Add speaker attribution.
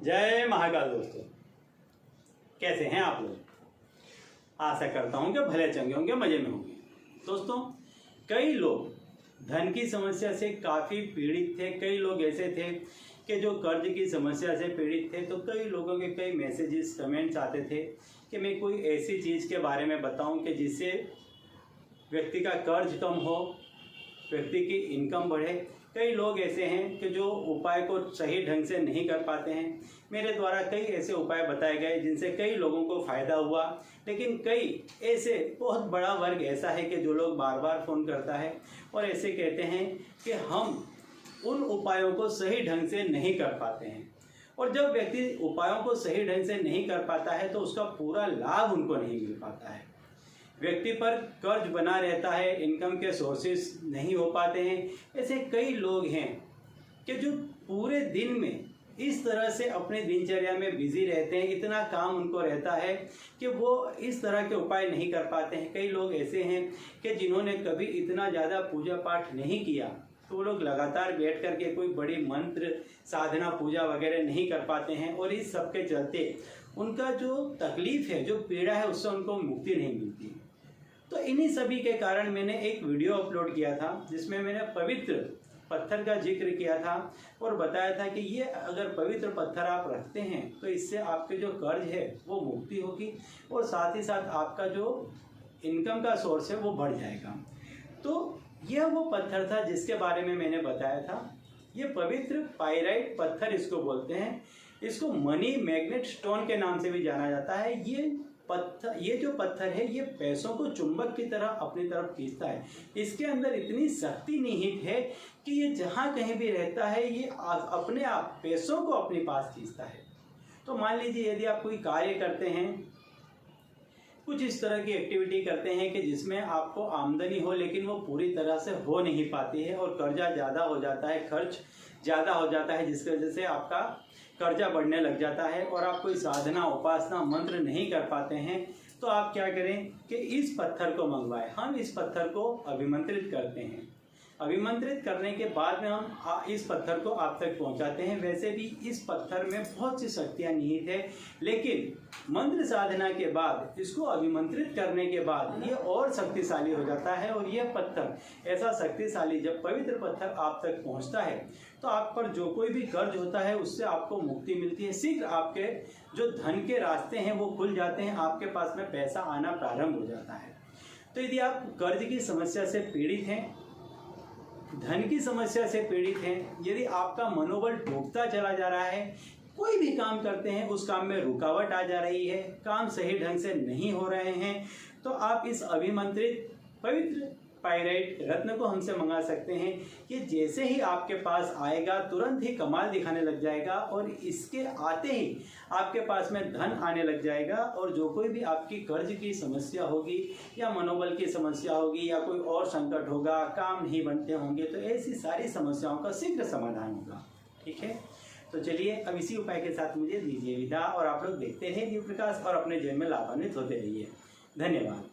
Speaker 1: जय महाकाल दोस्तों, कैसे हैं आप लोग। आशा करता हूं कि भले चंगे होंगे, मज़े में होंगे। दोस्तों, कई लोग धन की समस्या से काफ़ी पीड़ित थे। कई लोग ऐसे थे कि जो कर्ज की समस्या से पीड़ित थे। तो कई लोगों के कई मैसेजेस, कमेंट्स आते थे कि मैं कोई ऐसी चीज़ के बारे में बताऊं कि जिससे व्यक्ति का कर्ज कम हो, व्यक्ति की इनकम बढ़े। कई लोग ऐसे हैं कि जो उपाय को सही ढंग से नहीं कर पाते हैं। मेरे द्वारा कई ऐसे उपाय बताए गए जिनसे कई लोगों को फ़ायदा हुआ, लेकिन कई ऐसे बहुत बड़ा वर्ग ऐसा है कि जो लोग बार बार फ़ोन करता है और ऐसे कहते हैं कि हम उन उपायों को सही ढंग से नहीं कर पाते हैं। और जब व्यक्ति उपायों को सही ढंग से नहीं कर पाता है तो उसका पूरा लाभ उनको नहीं मिल पाता है। व्यक्ति पर कर्ज बना रहता है, इनकम के सोर्सेस नहीं हो पाते हैं। ऐसे कई लोग हैं कि जो पूरे दिन में इस तरह से अपने दिनचर्या में बिजी रहते हैं, इतना काम उनको रहता है कि वो इस तरह के उपाय नहीं कर पाते हैं। कई लोग ऐसे हैं कि जिन्होंने कभी इतना ज़्यादा पूजा पाठ नहीं किया, तो वो लोग लगातार बैठ कर के कोई बड़ी मंत्र साधना पूजा वगैरह नहीं कर पाते हैं और इस सब के चलते उनका जो तकलीफ़ है, जो पीड़ा है, उससे उनको मुक्ति नहीं मिलती। तो इन्हीं सभी के कारण मैंने एक वीडियो अपलोड किया था जिसमें मैंने पवित्र पत्थर का जिक्र किया था और बताया था कि ये अगर पवित्र पत्थर आप रखते हैं तो इससे आपके जो कर्ज है वो मुक्ति होगी और साथ ही साथ आपका जो इनकम का सोर्स है वो बढ़ जाएगा। तो यह वो पत्थर था जिसके बारे में मैंने बताया था। ये पवित्र पाइराइट पत्थर इसको बोलते हैं। इसको मनी मैग्नेट स्टोन के नाम से भी जाना जाता है। ये जो पत्थर है ये पैसों को चुंबक की तरह अपनी तरफ खींचता है। इसके अंदर इतनी शक्ति निहित है कि ये जहाँ कहीं भी रहता है ये अपने आप पैसों को अपने पास खींचता है। तो मान लीजिए यदि आप कोई कार्य करते हैं, कुछ इस तरह की एक्टिविटी करते हैं कि जिसमें आपको आमदनी हो लेकिन वो पूरी तरह से हो नहीं पाती है और कर्जा ज़्यादा हो जाता है, खर्च ज़्यादा हो जाता है, जिसकी वजह से आपका कर्जा बढ़ने लग जाता है और आप कोई साधना, उपासना, मंत्र नहीं कर पाते हैं, तो आप क्या करें कि इस पत्थर को मंगवाएं। हम इस पत्थर को अभिमंत्रित करते हैं। अभिमंत्रित करने के बाद में हम इस पत्थर को आप तक पहुंचाते हैं। वैसे भी इस पत्थर में बहुत सी शक्तियां निहित है, लेकिन मंत्र साधना के बाद, इसको अभिमंत्रित करने के बाद ये और शक्तिशाली हो जाता है। और यह पत्थर ऐसा शक्तिशाली, जब पवित्र पत्थर आप तक पहुंचता है तो आप पर जो कोई भी कर्ज होता है उससे आपको मुक्ति मिलती है। शीघ्र आपके जो धन के रास्ते हैं वो खुल जाते हैं, आपके पास में पैसा आना प्रारंभ हो जाता है। तो यदि आप कर्ज की समस्या से पीड़ित हैं, धन की समस्या से पीड़ित हैं, यदि आपका मनोबल टूटता चला जा रहा है, कोई भी काम करते हैं उस काम में रुकावट आ जा रही है, काम सही ढंग से नहीं हो रहे हैं, तो आप इस अभिमंत्रित पवित्र पाइराइट रत्न को हमसे मंगा सकते हैं। ये जैसे ही आपके पास आएगा तुरंत ही कमाल दिखाने लग जाएगा और इसके आते ही आपके पास में धन आने लग जाएगा। और जो कोई भी आपकी कर्ज की समस्या होगी या मनोबल की समस्या होगी या कोई और संकट होगा, काम नहीं बनते होंगे, तो ऐसी सारी समस्याओं का शीघ्र समाधान होगा। ठीक है, तो चलिए अब इसी उपाय के साथ मुझे दीजिए विदा और आप लोग देखते रहिए न्यू प्रकाश और अपने जीवन में लाभान्वित होते रहिए। धन्यवाद।